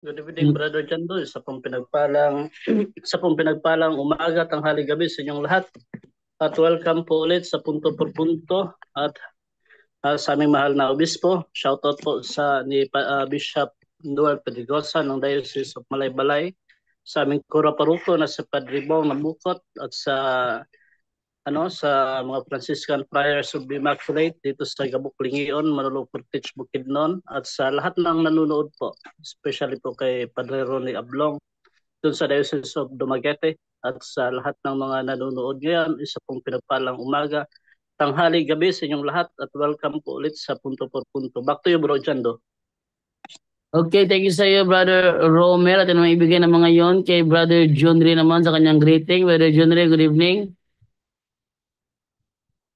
Good evening, Brother Jando. Isa pong pinagpalang umaga, tanghali, gabi sa inyong lahat. At welcome po ulit sa Punto por Punto at sa aming mahal na obispo. Shoutout po sa Bishop Noel Pedigosa ng Diocese of Malaybalay, sa aming Kura Paruko na sa Padre Bong Nabukot at sa mga Franciscan Friars of the Immaculate dito sa Gabok Lingion, Manolo Portich Bukidnon at sa lahat ng nanonood po, especially po kay Padre Ronnie Ablong doon sa Diocese of Dumaguete at sa lahat ng mga nanonood ngayon, isa pong pinagpalang umaga, tanghali, gabi sa inyong lahat at welcome po ulit sa Punto por Punto. Back to you, Bro Chando. Okay, thank you sa iyo, Brother Romel. At ano ibigay ng mga yon kay Brother John Ray naman sa kanyang greeting. Brother John Ray, good evening.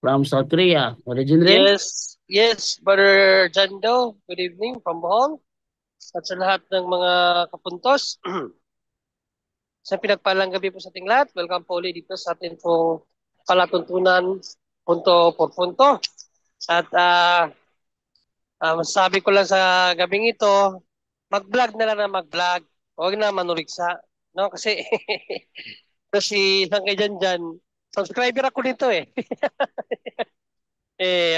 From South Korea. Brother John Ray? Yes, Brother Jando. Good evening from Bohol. At sa lahat ng mga kapuntos. Sa pinagpalang gabi po sa ating lahat. Welcome po ulit dito sa ating pong palatuntunan punto por punto. At masasabi ko lang sa gabing ito, mag-vlog na lang na mag-vlog. Huwag na manuligsa. No? Kasi kasi lang kay dyan, subscriber ako nito eh.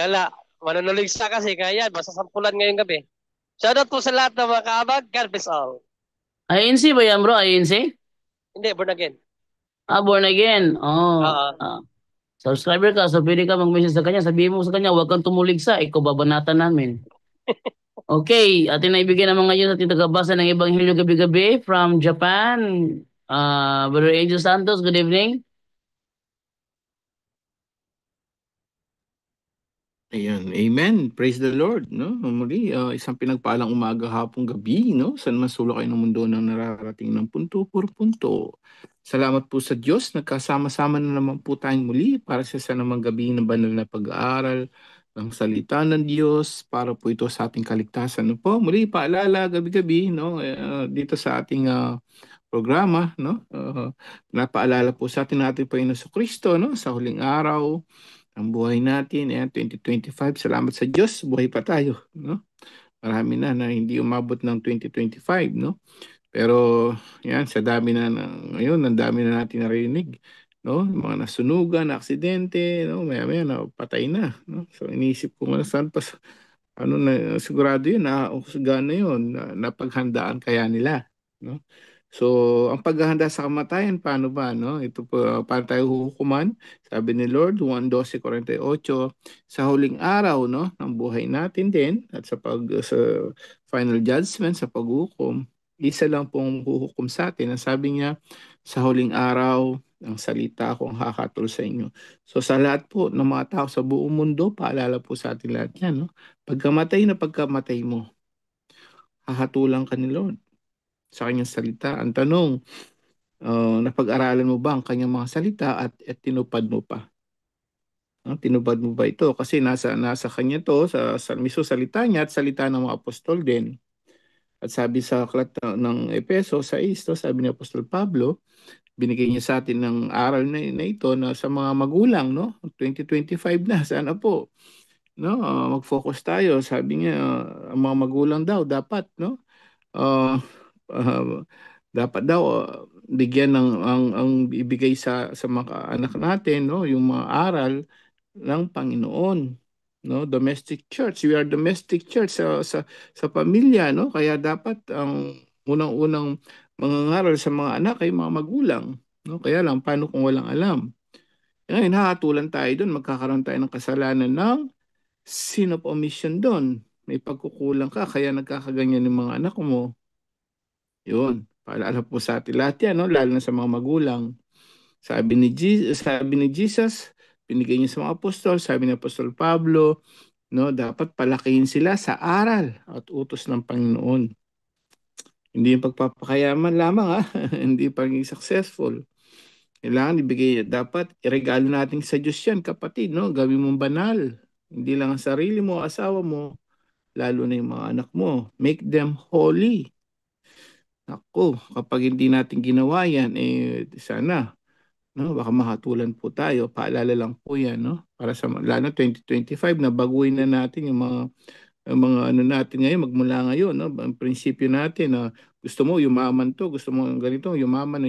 Wala. Manunuligsa kasi kaya masasampulan ngayong gabi. Shoutout po sa lahat ng mga kaabag. God bless all. INC ba yan, bro? INC? Hindi, born again. Born again. Oo. Subscriber ka, so pwede ka mag-message sa kanya. Sabihin mo sa kanya, huwag kang tumuligsa. Ikaw babanatan namin. Okay, atin na ibigay ng mga yun sa tagabasa ng Ebanghelyo gabi-gabi from Japan. Brother Angel Santos, good evening. Ayan, amen. Praise the Lord, no? Muli, isang pinagpalang umaga, hapong, gabi, no? Saan man sulok kayo ng mundo nang nararating ng punto por punto. Salamat po sa Diyos, nagkasama-sama na naman po tayong muli para sa namang gabi ng banal na pag-aaral ng salita ng Diyos para po ito sa ating kaligtasan. No po, muli paalala gabi-gabi, no? Dito sa ating programa, no? Napaalala po sa ating Panginoon Kristo, no? Sa huling araw, ang buhay natin, 2025, salamat sa Diyos, buhay pa tayo, no? Marami na hindi umabot ng 2025, no? Pero yan, sa dami na ngayon, ang dami na natin narinig, no? Mga nasunugan, aksidente, no? Maya-maya na patay na, no? So iniisip ko nga saan pa na sigurado yun na gana yun, napaghandaan kaya nila, no? So, ang paghahanda sa kamatayan, paano ba, no? Ito po, paano tayo huhukuman? Sabi ni Lord, 1:12:48, sa huling araw, no, ng buhay natin din, at sa final judgment, sa paghukom, isa lang pong huhukom sa atin. Ang sabi niya, sa huling araw, ang salita ko ang hakatul sa inyo. So, sa lahat po ng mga tao sa buong mundo, paalala po sa atin lahat yan, no? Pagkamatay mo, hahatulan ka ni Lord sa kanyang salita. Ang tanong, napag-aralan mo ba ang kanyang mga salita at tinupad mo pa? Tinupad mo ba ito? Kasi nasa kanya to, sa mismo salita niya at salita ng mga apostol din. At sabi sa aklat ng Epeso 6, sabi ni Apostol Pablo, binigay niya sa atin ng aral na ito na sa mga magulang, no? 2025 na, sana po, no? Mag-focus tayo. Sabi niya, ang mga magulang daw dapat, no? Uh, uh, Dapat daw bigyan ang ibigay sa mga anak natin, no, yung mga aral ng Panginoon, no? Domestic church, we are domestic church sa pamilya, no? Kaya dapat ang unang-unang mangangaral sa mga anak ay mga magulang, no? Kaya lang paano kung walang alam? Ngayon, hahatulan tayo doon, magkakaroon tayo ng kasalanan ng sin of omission doon. May pagkukulang ka, kaya nagkakaganyan ng mga anak mo. Yun, paalala po sa atin lahat yan, no? Lalo na sa mga magulang. Sabi ni Jesus, binigay niya sa mga apostol, sabi ni Apostol Pablo, no, dapat palakihin sila sa aral at utos ng Panginoon. Hindi yung pagpapakayaman lamang, ha? Hindi pagiging successful. Kailangan dapat iregalo natin sa Diyos yan, kapatid, no? Gawin mong banal. Hindi lang ang sarili mo, asawa mo, lalo na yung mga anak mo. Make them holy. Ako, kapag hindi natin ginawa yan, sana, no, baka mahatulan po tayo. Paalala lang po yan, no? Para sa lalo 2025 na baguhin na natin yung mga ang mga ano natin ngayon, magmula ngayon, no? Ang prinsipyo natin na gusto mo yumaman to, gusto mo ganito, yumaman,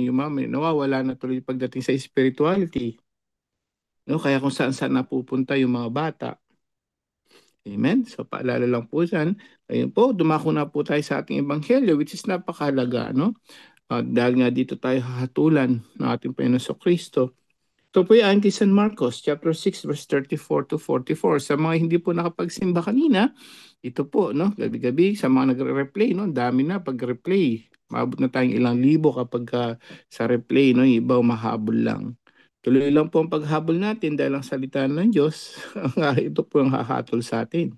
nawawala na tuloy pagdating sa spirituality. No? Kaya kung saan-saan napupunta yung mga bata. Amen? So paalala lang po dyan. Ayun po, dumako na po tayo sa ating ebanghelyo, which is napakahalaga, no? Dahil nga dito tayo hahatulan ng ating Panginoon Kristo. Ito po yan kay San Marcos, chapter 6, verse 34 to 44. Sa mga hindi po nakapagsimba kanina, ito po, no? Gabi-gabi, sa mga nagre-replay, no? Dami na pag-replay. Maabot na tayong ilang libo kapag sa replay, no? Yung iba mahabol lang. Tuloy lang po ang paghabol natin dahil ang salita ng Diyos, ito po ang hahatol sa atin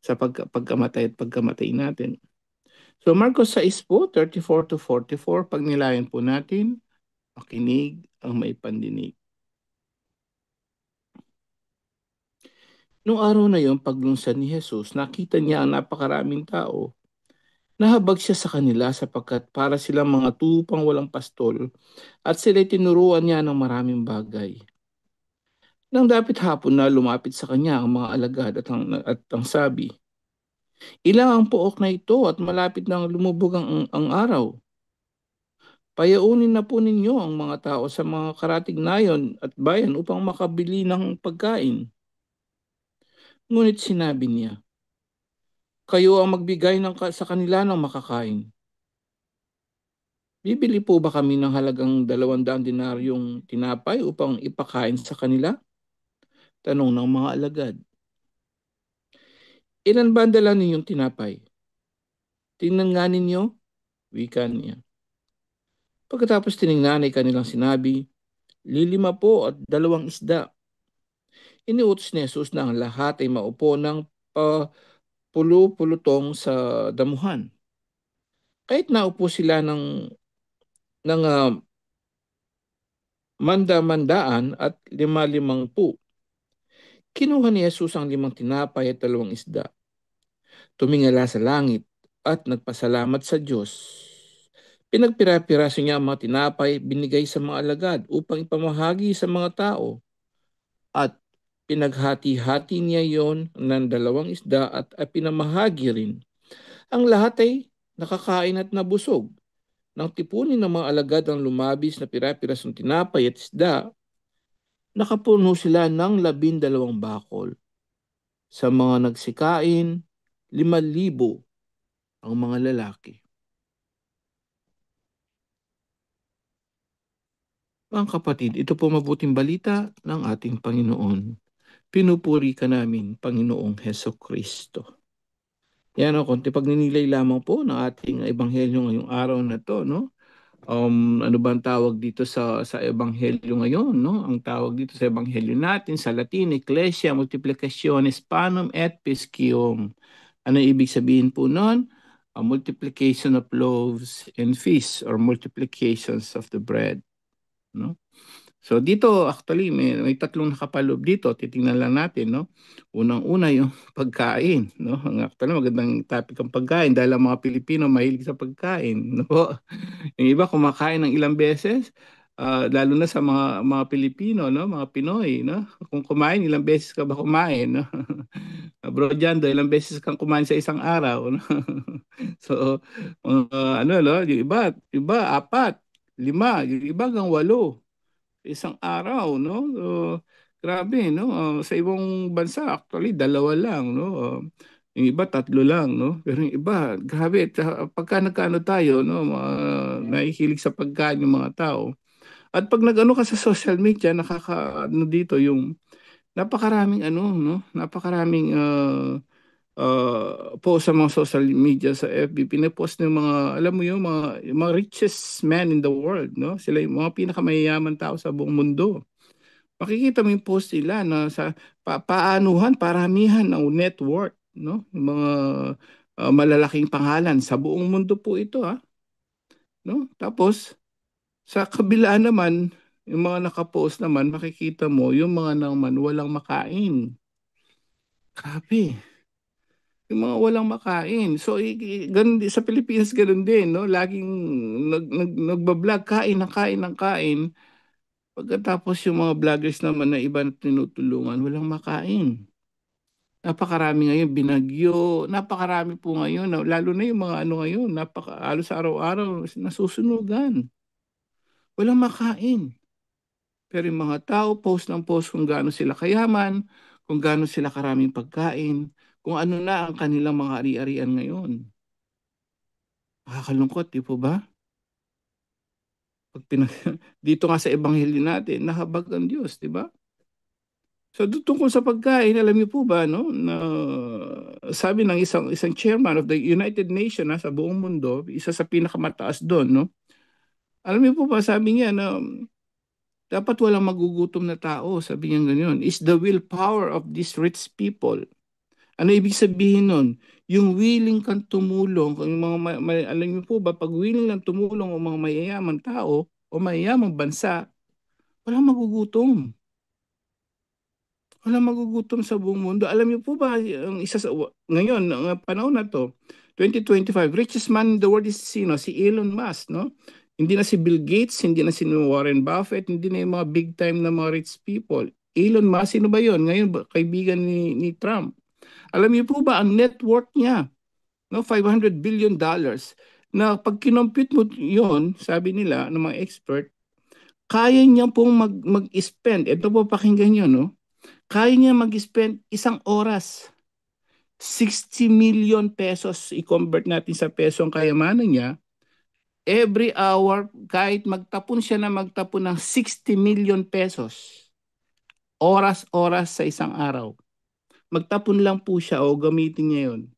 sa pagkamatay at pagkamatay natin. So Marcos 6 po, 34 to 44, pag nilayan po natin, makinig ang may pandinig. Noong araw na yon, paglungsad ni Jesus, nakita niya ang napakaraming tao. Nahabag siya sa kanila sapagkat para silang mga tupang walang pastol at sila'y tinuruan niya ng maraming bagay. Nang dapit hapon na lumapit sa kanya ang mga alagad at ang sabi, "Ilang ang pook na ito at malapit nang lumubog ang araw. Payaunin na po ninyo ang mga tao sa mga karatig nayon at bayan upang makabili ng pagkain." Ngunit sinabi niya, "Kayo ang magbigay sa kanila ng makakain." Bibili po ba kami ng halagang 200 dinaryong tinapay upang ipakain sa kanila? Tanong ng mga alagad. Ilan ba ang dala ninyong tinapay? Tingnan nga ninyo, wika niya. Pagkatapos tiningnan ay kanilang sinabi, 5 po at 2 isda. Iniutos ni Jesus na ang lahat ay maupo ng pulutong sa damuhan. Kahit naupo sila ng manda-mandaan at 5-5. Kinuha ni Jesus ang 5 tinapay at 2 isda. Tumingala sa langit at nagpasalamat sa Diyos. Pinagpira-piraso niya ang mga tinapay, binigay sa mga alagad upang ipamahagi sa mga tao. At pinaghati-hati niya yon ng 2 isda at pinamahagi rin. Ang lahat ay nakakain at nabusog. Nang tipunin ng mga alagad ang lumabis na pira-pirasong tinapay at isda, nakapuno sila ng 12 bakol. Sa mga nagsikain, 5,000 ang mga lalaki. Mga kapatid, ito po mabuting balita ng ating Panginoon. Pinupuri ka namin, Panginoong Hesukristo. Yan o, konti pagninilay lamang po ng ating ebanghelyo ngayong araw na to, no? Ano ba ang tawag dito sa ebanghelyo ngayon, no? Ang tawag dito sa ebanghelyo natin sa Latin, Ecclesia Multiplicationis Panem et Piscium. Ano ibig sabihin po noon? A multiplication of loaves and fish, or multiplications of the bread, no? So dito actually may 3 nakapaloob dito. Titingnan lang natin, no? Unang-una yung pagkain, no? Actually magandang topic ang pagkain dahil ang mga Pilipino mahilig sa pagkain, no? Yung iba kumakain ng ilang beses, lalo na sa mga Pilipino, no? Mga Pinoy, no? Kung kumain, ilang beses ka ba kumain, no? Bro Jando, ilang beses kang kumain sa isang araw, no? So, ano, no? Yung iba 4, 5, yung iba hanggang 8 isang araw, no? So, grabe, no? Sa ibang bansa, actually, 2 lang, no? Yung iba, 3 lang, no? Pero yung iba, grabe, pagka nagkaano tayo, no? Nahihilig sa pagkain yung mga tao. At pag nag-ano ka sa social media, nakaka-ano dito, yung napakaraming ano, no? Napakaraming post sa mga social media sa FB, pinapost ng mga, alam mo yung mga richest men in the world, no? Sila yung mga pinakamayayaman tao sa buong mundo. Makikita mo yung post nila na sa paanuhan, paramihan ng net worth, no? Yung mga malalaking pangalan sa buong mundo po ito, no? Tapos sa kabila naman, yung mga nakapost naman, makikita mo yung mga naman walang makain. Grabe. Yung mga walang makain. So, ganun din, sa Pilipinas ganun din, no? Laging nagbablog, kain ng kain ng kain. Pagkatapos yung mga vloggers naman na iba na tinutulungan, walang makain. Napakarami ngayon binagyo, napakarami po ngayon, lalo na yung mga ano ngayon, halos araw-araw nasusunugan. Walang makain. Pero yung mga tao, post ng post kung gaano sila kayaman, kung gaano sila karaming pagkain, kung ano na ang kanilang mga ari-arian ngayon. Nakakalungkot, di po ba? Dito nga sa ebanghelyo natin, nahabag ang Diyos, di ba? So tungkol sa pagkain, alam niyo po ba no, na sabi ng isang chairman of the United Nations sa buong mundo, isa sa pinakamataas doon, no? Alam niyo po ba, sabi niya na dapat walang magugutom na tao, sabi niya ganyan. Is the willpower of these rich people. Ano ibig sabihin nun? Yung willing kang tumulong, yung alam niyo po ba, pag willing lang tumulong ang mga mayayamang tao o mayayamang bansa, walang magugutom. Walang magugutom sa buong mundo. Alam niyo po ba, ang isa sa, ngayon, ang panahon na to, 2025, richest man in the world is si Elon Musk, no? Hindi na si Bill Gates, hindi na si Warren Buffett, hindi na yung mga big time na mga rich people. Elon Musk, sino ba yun? Ngayon, kaibigan ni Trump. Alam niyo po ba, ang net worth niya, no, $500 billion, na pag kinompute mo yun, sabi nila, ng mga expert, kaya niya pong mag-spend, ito po pakinggan niyo, no? Kaya niya mag-spend isang oras, 60 million pesos, i-convert natin sa peso ang kayamanan niya, every hour, kahit magtapon siya na magtapon ng 60 million pesos, oras-oras sa isang araw. Magtapon lang po siya o gamitin niya yun.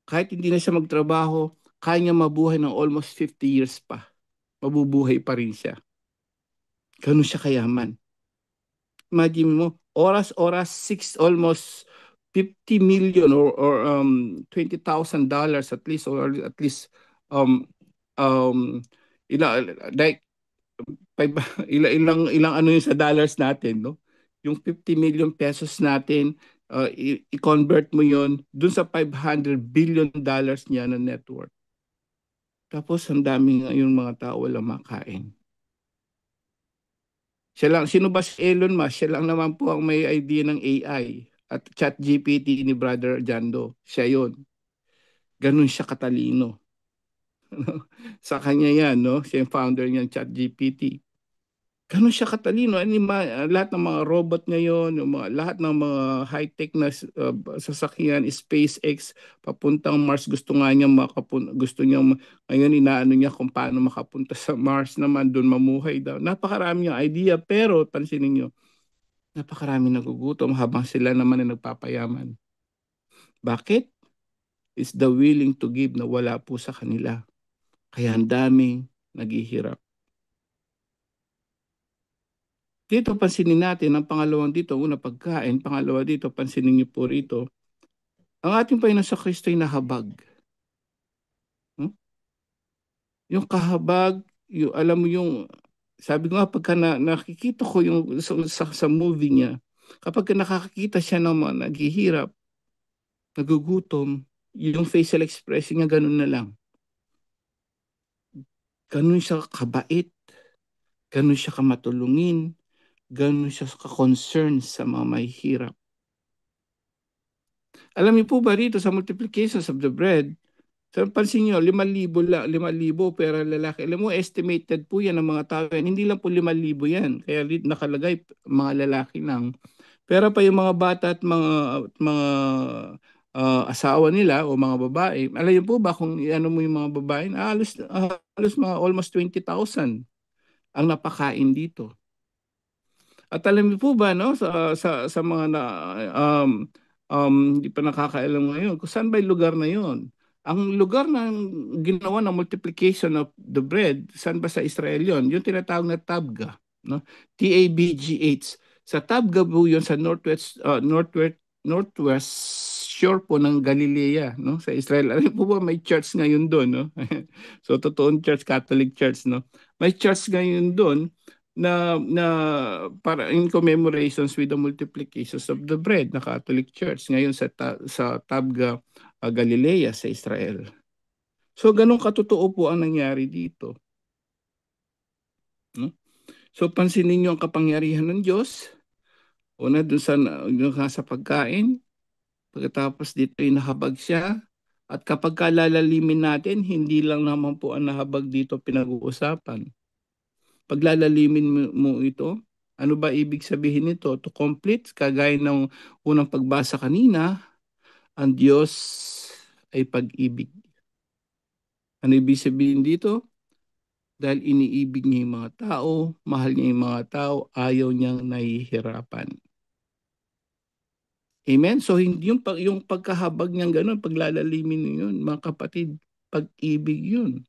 Kahit hindi na siya magtrabaho, kaya niya mabuhay ng almost 50 years pa. Mabubuhay pa rin siya. Ganun siya kayaman. Imagine mo, oras-oras, almost 50 million or $20,000 at least, or at least like ilang ano yun sa dollars natin, no? Yung 50 million pesos natin, i-convert mo yon dun sa $500 billion niya na net worth. Tapos ang daming yung mga tao walang makain. Siya lang, sino ba si Elon Musk? Siya lang naman po ang may idea ng AI at ChatGPT ni Brother Jando. Siya yon. Ganun siya katalino. Sa kanya yan, no? Siya yung founder niyan, ChatGPT. Ganun siya katalino. Lahat ng mga robot ngayon, lahat ng mga high-tech na sasakyan, SpaceX, papuntang Mars, gusto niya ngayon inaano niya kung paano makapunta sa Mars naman, doon mamuhay daw. Napakarami yung idea, pero pansinin niyo, napakarami nagugutom habang sila naman ay nagpapayaman. Bakit? It's the willing to give na wala po sa kanila. Kaya ang daming naghihirap. Dito pansinin natin, ang pangalawang dito, una pagkain, pangalawa dito, pansinin niyo po rito, ang ating Panginoon sa Kristo ay nahabag. Yung kahabag, alam mo yung, sabi ko nga pagka nakikita ko yung sa movie niya, kapag nakakakita siya ng mga naghihirap, nagugutom, yung facial expression niya ganun na lang. Ganun siya kabait, ganun siya kamatulungin, ganun siya ka-concern sa mga mahihirap. Alam niyo po ba rito sa multiplications of the bread, so, pansin nyo, 5,000 pera lalaki. Alam mo, estimated po yan ng mga tao. Hindi lang po 5,000 yan. Kaya nakalagay mga lalaki lang. Pero pa yung mga bata at mga asawa nila o mga babae, alam niyo po ba kung ano mo yung mga babae, halos mga almost 20,000 ang napakain dito. At alam niyo po ba no sa mga hindi pa nakakaalam ngayon kung saan ba yung lugar na yon? Ang lugar na ginawa ng multiplication of the bread, saan ba sa Israel yon? Yung tinatawag na Tabgha, no? Tabgh. Sa Tabgha po yun sa northwest shore po ng Galilea, no? Sa Israel. Alam po ba may church ngayon doon, no? So totoong church, Catholic Church, no? May church ngayon doon na para in commemorations with the multiplications of the bread na Catholic Church ngayon sa Tabgha, Galilea sa Israel. So ganun katotoo po ang nangyari dito. No? So pansinin niyo ang kapangyarihan ng Diyos. Una dun sa pagkain, Pagkatapos dito ay nahabag siya. At kapag kalalalimin natin, hindi lang naman po ang nahabag dito pinag-uusapan. Paglalalimin mo ito, ano ba ibig sabihin nito? To complete, kagaya ng unang pagbasa kanina, ang Diyos ay pag-ibig. Ano ibig sabihin dito? Dahil iniibig niya yung mga tao, mahal niya yung mga tao, ayaw niyang nahihirapan. Amen? So, hindi yung pagkahabag niyang ganun, paglalalimin niyo yun, mga kapatid, pag-ibig yun.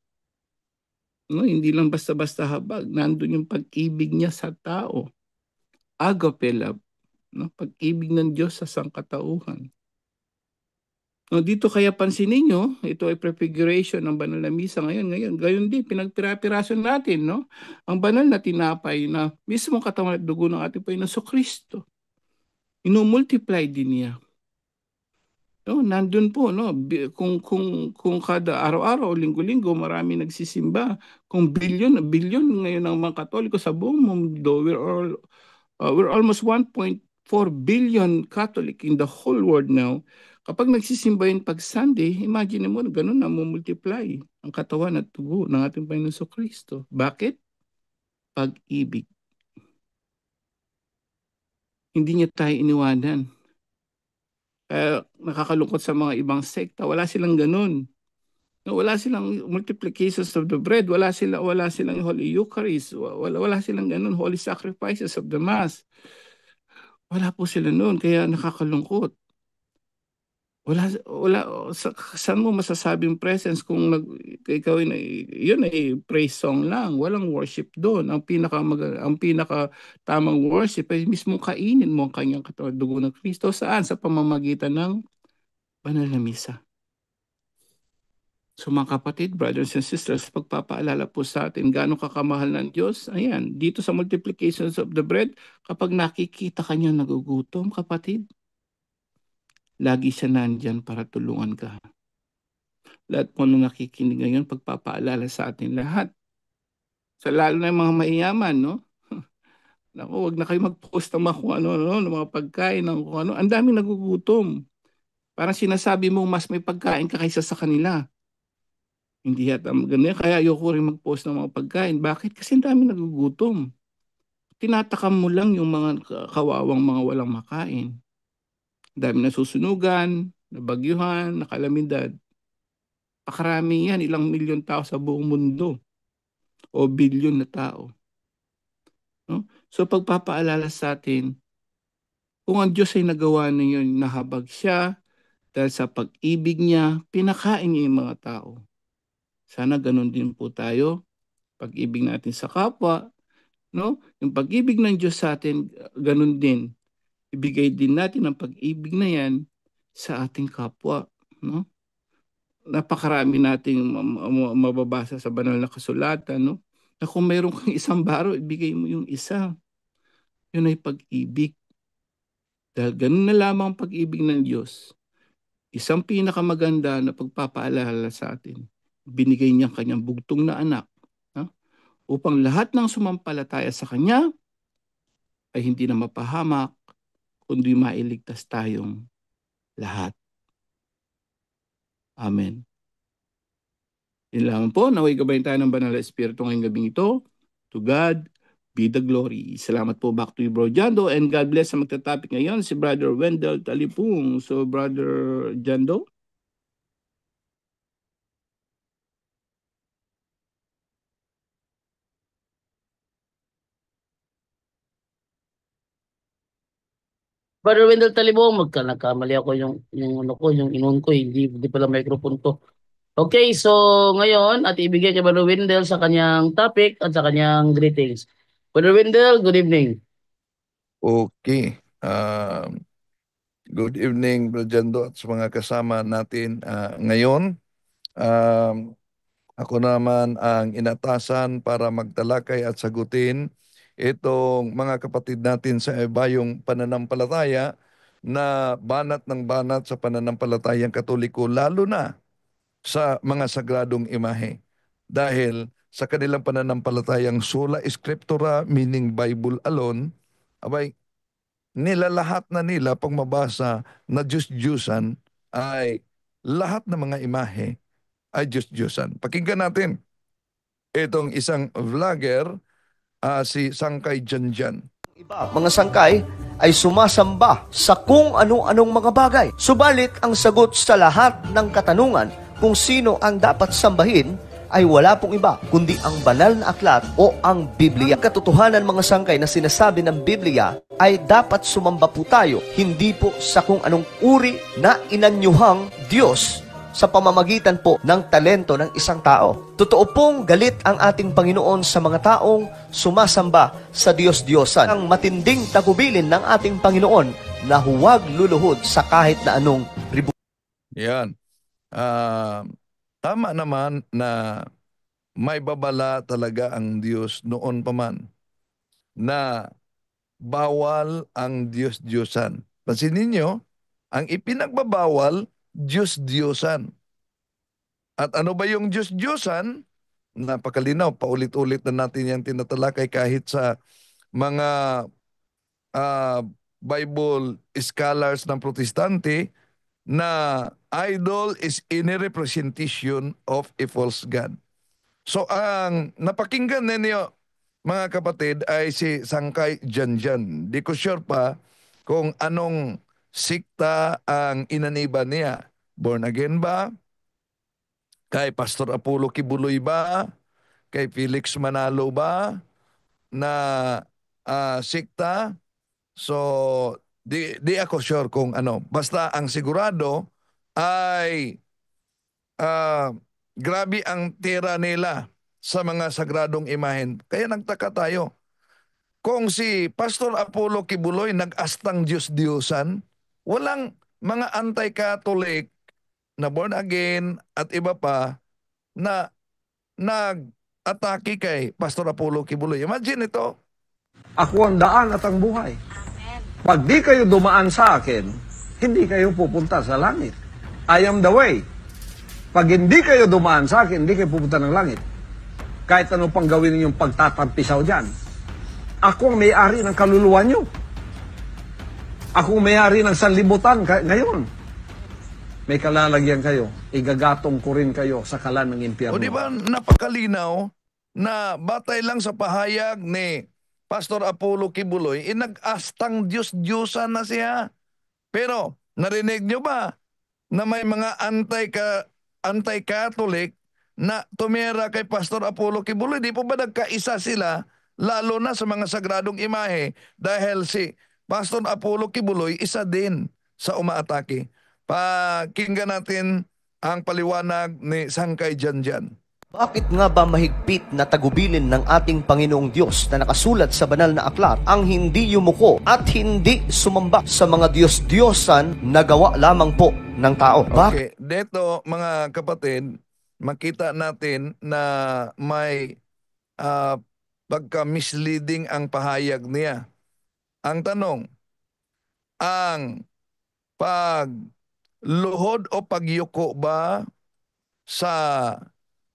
No, hindi lang basta-basta habag. Nandun yung pag-ibig niya sa tao. Agape love. No? Pag-ibig ng Diyos sa sangkatauhan. No, dito kaya pansinin nyo, ito ay prefiguration ng banal na misa ngayon. Gayon din, pinagpira-piraso natin, no? Ang banal na tinapay na mismo katawan at dugo ng ating Panginoon Kristo. Ino-multiply din niya. No, nandun po, no? Kung kada araw-araw, linggo-linggo, marami nagsisimba. Kung bilyon ngayon ang mga Katoliko sa buong mundo, we're almost 1.4 billion Catholic in the whole world now. Kapag nagsisimba yun pag Sunday, imagine mo, ganun na multiply ang katawan at tugo ng ating Panginoon Kristo. Bakit? Pag-ibig. Hindi niya tayo iniwanan. Nakakalungkot sa mga ibang sekta, wala silang ganun. No, wala silang multiplications of the bread, wala silang Holy Eucharist, wala silang ganun, Holy Sacrifices of the Mass. Wala po sila noon, kaya nakakalungkot. Wala, saan mo masasabing presence kung ikaw yun ay praise song lang, walang worship doon. Ang pinaka tamang worship ay mismo kainin mo ang kanyang katawan, dugo ng Kristo. Saan? Sa pamamagitan ng banal na misa. So mga kapatid, brothers and sisters, pagpapaalala po sa atin gaano kakamahal ng Diyos. Ayan, dito sa multiplications of the bread, kapag nakikita kanya nagugutom, kapatid, lagi siya nandyan para tulungan ka. Lahat po nung nakikinig ngayon, pagpapaalala sa atin lahat. Sa lalo na yung mga mayayaman, no? Naku, wag na kayo mag-post ng mga kung ano, ng mga pagkain, ng kung ano. Ang daming nagugutom. Parang sinasabi mo, mas may pagkain ka kaysa sa kanila. Hindi yata maganda. Kaya ayoko rin mag-post ng mga pagkain. Bakit? Kasi ang daming nagugutom. Tinatakam mo lang yung mga kawawang mga walang makain. Dami nasusunugan, nabagyuhan, nakalamidad. Pakarami yan, ilang milyon tao sa buong mundo. O bilyon na tao. No? So pagpapaalala sa atin, kung ang Diyos ay nagawa na yun, nahabag siya, dahil sa pag-ibig niya, pinakain niya yung mga tao. Sana ganun din po tayo. Pag-ibig natin sa kapwa, no? Yung pag-ibig ng Diyos sa atin, ganun din. Ibigay din natin ang pag-ibig na yan sa ating kapwa, no? Napakarami nating mababasa sa banal na kasulatan, no? Na kung mayroon kang isang baro, ibigay mo yung isa. Yun ay pag-ibig. Dahil ganun na lamang ang pag-ibig ng Diyos. Isang pinakamaganda na pagpapaalala sa atin. Binigay niya kanyang bugtong na anak, no? Upang lahat ng sumampalataya sa kanya ay hindi na mapahamak, kundi mailigtas tayong lahat. Amen. Yun lang po, naway gabayin tayo ng banal na Espiritu ngayong gabing ito. To God be the glory. Salamat po, back to you, Bro Jando, and God bless. Sa magta-topic ngayon, si Brother Wendell Talipung. So, Brother Jando. Brother Wendell Talibong, nagkamali ako yung inon ko, hindi pala microphone to. Okay, so ngayon at ibigay kay Brother Wendell sa kanyang topic at sa kanyang greetings. Brother Wendell, good evening. Okay. Good evening, Brother Jando, at sa mga kasama natin ngayon. Ako naman ang inatasan para magtalakay at sagutin itong mga kapatid natin sa ibayong pananampalataya na banat ng banat sa pananampalatayang Katoliko, lalo na sa mga sagradong imahe. Dahil sa kanilang pananampalatayang sola scriptura, meaning Bible alone, abay, nilalahat na nila pag mabasa na Diyos-Diyusan ay lahat ng mga imahe ay Diyos-Diyusan. Pakinggan natin itong isang vlogger, si Sangkay Janjan. Iba, mga sangkay ay sumasamba sa kung ano-anong mga bagay. Subalit ang sagot sa lahat ng katanungan kung sino ang dapat sambahin ay wala pong iba kundi ang banal na aklat o ang Biblia. Ang katotohanan mga sangkay na sinasabi ng Biblia ay dapat sumamba po tayo, hindi po sa kung anong uri na inanyuhang Diyos sa pamamagitan po ng talento ng isang tao. Totoo pong galit ang ating Panginoon sa mga taong sumasamba sa Diyos-Diyosan. Ang matinding tagubilin ng ating Panginoon na huwag luluhod sa kahit na anong Yan. Tama naman na may babala talaga ang Diyos noon pa man na bawal ang Diyos-Diyosan. Pansinin ninyo, ang ipinagbabawal, Diyos-Diyosan. At ano ba yung Diyos-Diyosan? Napakalinaw, paulit-ulit na natin yan tinatalakay kahit sa mga Bible scholars ng Protestante na idol is any representation of a false God. So ang napakinggan ninyo mga kapatid ay si Sangkay Janjan. Di ko sure pa kung anong sikta ang inaniba niya. Born again ba? Kay Pastor Apollo Kibuloy ba? Kay Felix Manalo ba? Na sikta? So, di ako sure kung ano. Basta ang sigurado ay grabe ang tira nila sa mga sagradong imahen. Kaya nagtaka tayo. Kung si Pastor Apollo Kibuloy nag-astang Diyos-Diyosan, walang mga anti-Catholic na born again at iba pa na nag-atake kay Pastor Apollo Kibuloy. Imagine ito. Ako ang daan at ang buhay. Pag di kayo dumaan sa akin, hindi kayo pupunta sa langit. I am the way. Pag hindi kayo dumaan sa akin, hindi kayo pupunta ng langit. Kahit ano pang gawin ninyong pagtatampisaw dyan. Ako ang may-ari ng kaluluwa nyo. Ako ang may-ari ng sanlibutan ngayon. May kalalagyan kayo. Igagatong ko rin kayo sa kalan ng impyerno. O di ba napakalinaw na batay lang sa pahayag ni Pastor Apollo Kibuloy, nag-astang Diyos-Diyosan na siya. Pero narinig nyo ba na may mga anti-Catholic na tumira kay Pastor Apollo Kibuloy? Di po ba nagkaisa sila, lalo na sa mga sagradong imahe, dahil si Pastor Apollo Kibuloy isa din sa umaatake. Pakinggan natin ang paliwanag ni Sangkay Janjan. Bakit nga ba mahigpit na tagubilin ng ating Panginoong Diyos na nakasulat sa banal na aklat ang hindi yumuko at hindi sumamba sa mga Diyos-Diyosan na gawa lamang po ng tao? Okay, dito mga kapatid, makita natin na may pagka-misleading ang pahayag niya. Ang tanong, ang pagluhod o pagyuko ba sa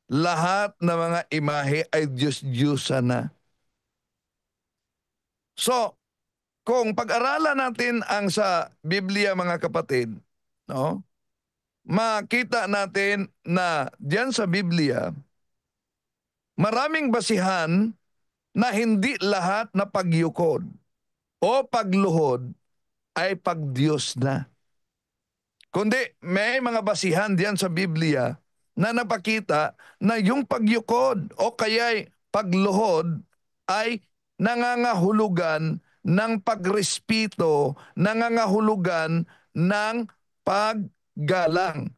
lahat ng mga imahe ay Diyos-Diyosan na? So, kung pag-aralan natin ang sa Biblia mga kapatid, no? Makita natin na diyan sa Biblia, maraming basihan na hindi lahat na pagyukod o pagluhod ay pagdiyos na. Kundi may mga basihan diyan sa Biblia na napakita na yung pagyukod o kaya'y pagluhod ay nangangahulugan ng pagrespeto, nangangahulugan ng paggalang.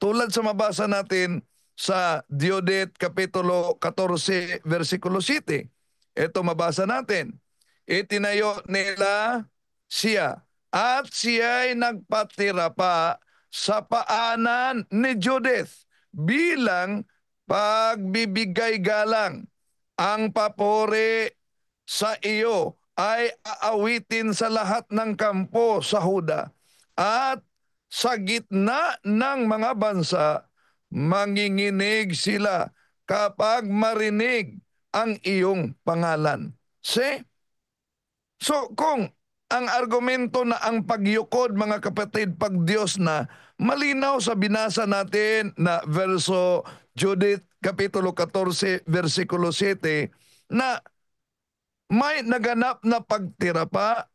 Tulad sa mabasa natin sa Diodet Kapitulo 14, versikulo 7. Ito mabasa natin. Itinayo nila siya at siya'y nagpatira pa sa paanan ni Judith bilang pagbibigay galang. Ang papuri sa iyo ay aawitin sa lahat ng kampo sa Huda at sa gitna ng mga bansa manginginig sila kapag marinig ang iyong pangalan. See? So kung ang argumento na ang pagyukod, mga kapatid, pag Diyos na, malinaw sa binasa natin na verso Judith, Kapitulo 14, versikulo 7, na may naganap na pagtira pa,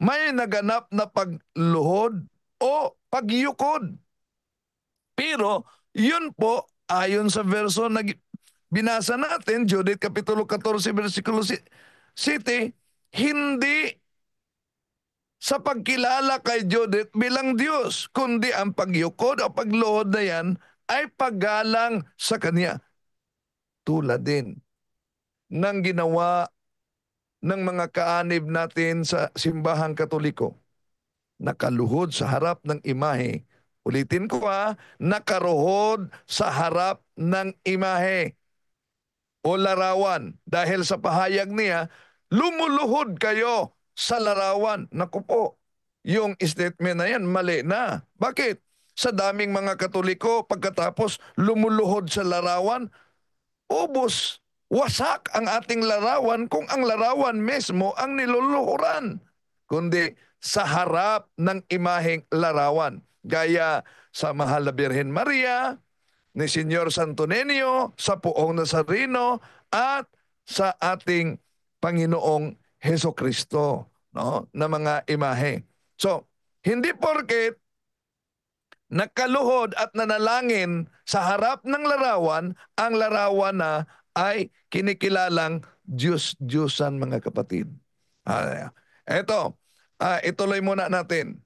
may naganap na pagluhod o pagyukod. Pero yun po, ayon sa verso na binasa natin, Judith Kapitulo 14, versikulo 7, hindi sa pagkilala kay Judith bilang Diyos, kundi ang pagyukod o pagluhod na yan ay paggalang sa Kanya. Tulad din ng ginawa ng mga kaanib natin sa simbahang Katoliko. Nakaluhod sa harap ng imahe. Ulitin ko nakaruhod sa harap ng imahe o larawan. Dahil sa pahayag niya, lumuluhod kayo sa larawan. Naku po, yung statement na yan, mali na. Bakit? Sa daming mga Katoliko, pagkatapos lumuluhod sa larawan, ubos, wasak ang ating larawan kung ang larawan mismo ang niluluhuran. Kundi sa harap ng imaheng larawan. Gaya sa Mahal na Birhen Maria, ni Senyor Santo Niño, sa Poong Nazareno, at sa ating Panginoong Heso Kristo, no, na mga imahe. So, hindi porket nakaluhod at nanalangin sa harap ng larawan, ang larawan na ay kinikilalang Diyos-Diyosan, mga kapatid. Ituloy muna natin.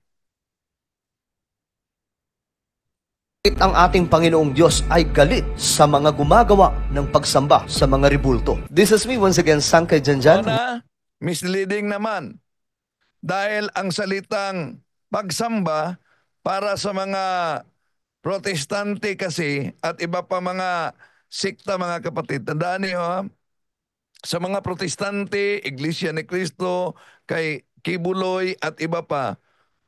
Ang ating Panginoong Diyos ay galit sa mga gumagawa ng pagsamba sa mga ribulto. This is me once again, Sangkay Janjan. Misleading naman. Dahil ang salitang pagsamba para sa mga protestante kasi at iba pa mga sikta, mga kapatid. Tandaan niyo, sa mga protestante, Iglesia ni Cristo, kay Kibuloy at iba pa,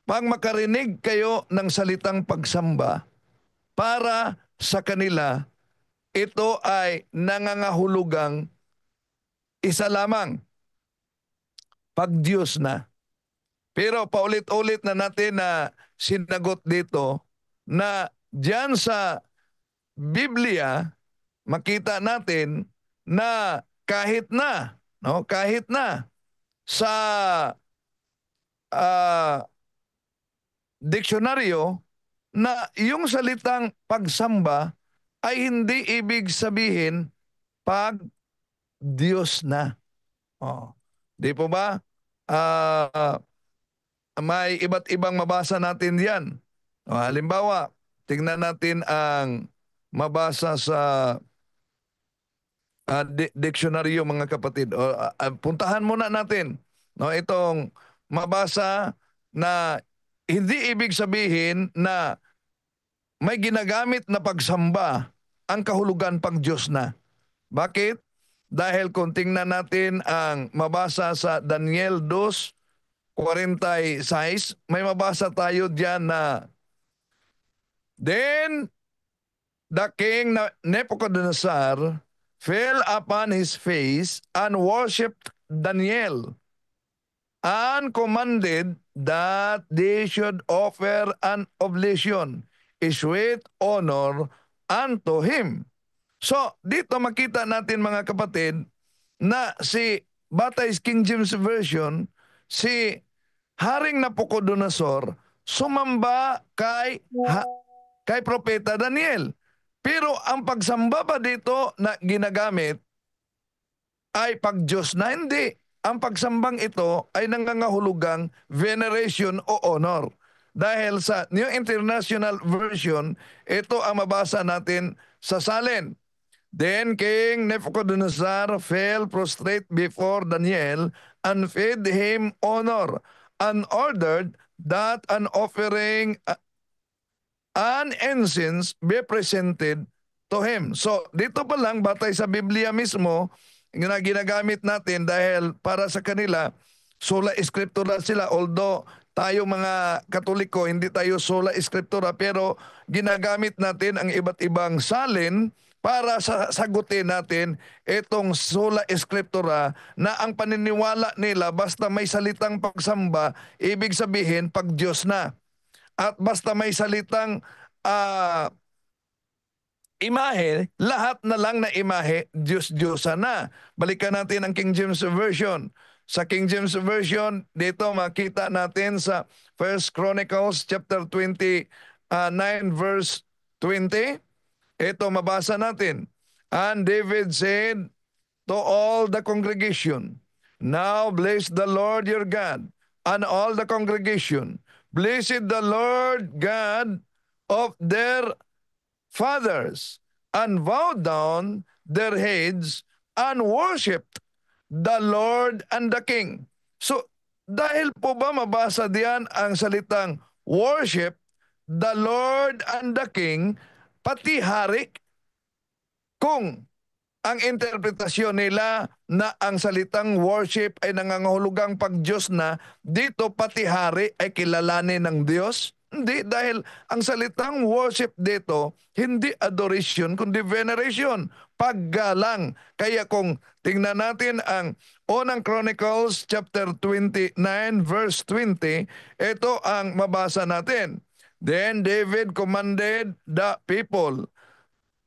pag makarinig kayo ng salitang pagsamba, para sa kanila, ito ay nangangahulugang isa lamang, pag-Diyos na. Pero paulit-ulit na natin na sinagot dito na diyan sa Biblia, makita natin na kahit na sa diksyonaryo, na yung salitang pagsamba ay hindi ibig sabihin pag Diyos na. Di po ba? May iba't ibang mabasa natin yan. Halimbawa, tingnan natin ang mabasa sa diksyonaryo, mga kapatid. Puntahan muna natin itong mabasa na hindi ibig sabihin na may ginagamit na pagsamba ang kahulugan pag Diyos na. Bakit? Dahil kung tingnan natin ang mabasa sa Daniel 2:46, may mabasa tayo diyan na, Then the king Nebuchadnezzar fell upon his face and worshipped Daniel and commanded that they should offer an oblation, a sweet honor unto him. So, dito makita natin, mga kapatid, na si Baptist King James Version, si Haring Nabucodonosor, sumamba kay Propeta Daniel. Pero ang pagsamba ba dito na ginagamit ay pag-Diyos na? Hindi. Ang pagsambang ito ay nangangahulugang veneration o honor. Dahil sa New International Version, ito ang mabasa natin sa salin. Then King Nebuchadnezzar fell prostrate before Daniel and paid him honor and ordered that an offering and incense be presented to him. So dito pa lang, batay sa Biblia mismo, na ginagamit natin dahil para sa kanila, sola escritura sila. Although tayo mga Katoliko, hindi tayo sola escritura, pero ginagamit natin ang iba't ibang salin para sagutin natin itong sola escriptura na ang paniniwala nila basta may salitang pagsamba, ibig sabihin pag Diyos na. At basta may salitang imahe, lahat na lang na imahe, Diyos-Diyosa na. Balikan natin ang King James Version. Sa King James Version, dito makita natin sa 1 Chronicles chapter 29 verse 20. Ito mabasa natin. And David said to all the congregation, now bless the Lord your God. And all the congregation, blessed the Lord God of their fathers, and bowed down their heads and worshipped the Lord and the King. So, dahil po ba mabasa diyan ang salitang worship, the Lord and the King, pati hari, kung ang interpretasyon nila na ang salitang worship ay nangangahulugang pag-Diyos na, dito pati hari ay kilalanin ng Diyos? Hindi, dahil ang salitang worship dito, hindi adoration, kundi veneration, paggalang. Kaya kung tingnan natin ang unang Chronicles chapter 29 verse 20, ito ang mabasa natin. Then David commanded the people,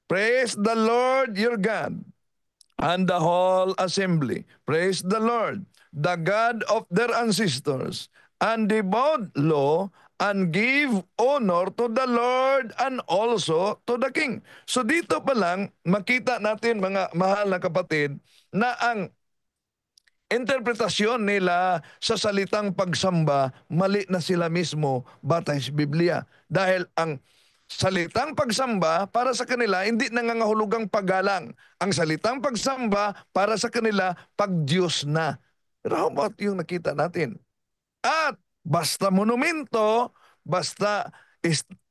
praise the Lord your God, and the whole assembly. Praise the Lord, the God of their ancestors, and they bowed low and give honor to the Lord and also to the King. So dito pa lang, makita natin mga mahal na kapatid, na ang interpretasyon nila sa salitang pagsamba, mali na sila mismo batay sa Biblia. Dahil ang salitang pagsamba para sa kanila hindi nangangahulugang paggalang. Ang salitang pagsamba para sa kanila pag-Diyos na. Pero how about yung nakita natin? At basta monumento, basta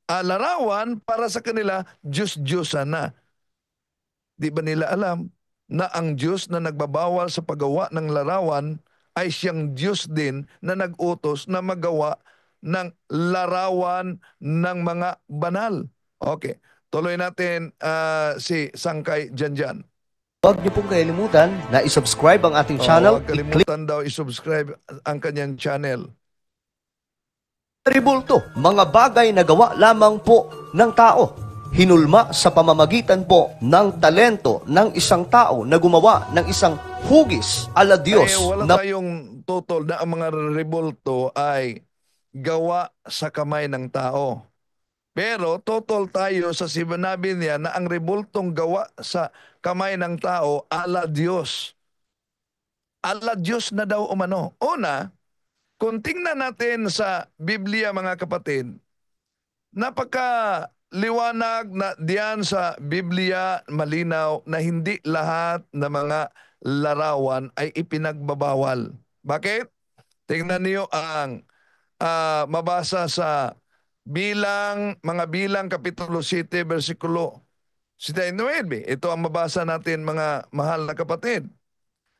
larawan, para sa kanila Diyos-Diyosan na. Di ba nila alam na ang Diyos na nagbabawal sa paggawa ng larawan ay siyang Diyos din na nag-utos na magawa ng larawan ng mga banal? Okay, tuloy natin si Sangkay Janjan. Huwag niyo pong kalimutan na isubscribe ang ating channel. Huwag kalimutan daw isubscribe ang kanyang channel. Ribulto, mga bagay na gawa lamang po ng tao. Hinulma sa pamamagitan po ng talento ng isang tao na gumawa ng isang hugis ala Diyos. Wala tayong tutol na ang mga ribulto ay gawa sa kamay ng tao. Pero totoo tayo sa sinabi niya na ang rebultong gawa sa kamay ng tao ala Diyos. Ala Diyos na daw umano. Una, kung tingnan natin sa Biblia mga kapatid, napakaliwanag na diyan sa Biblia malinaw na hindi lahat ng mga larawan ay ipinagbabawal. Bakit? Tingnan niyo ang mabasa sa mga bilang kapitulo 7 versikulo 9. Ito ang mabasa natin mga mahal na kapatid.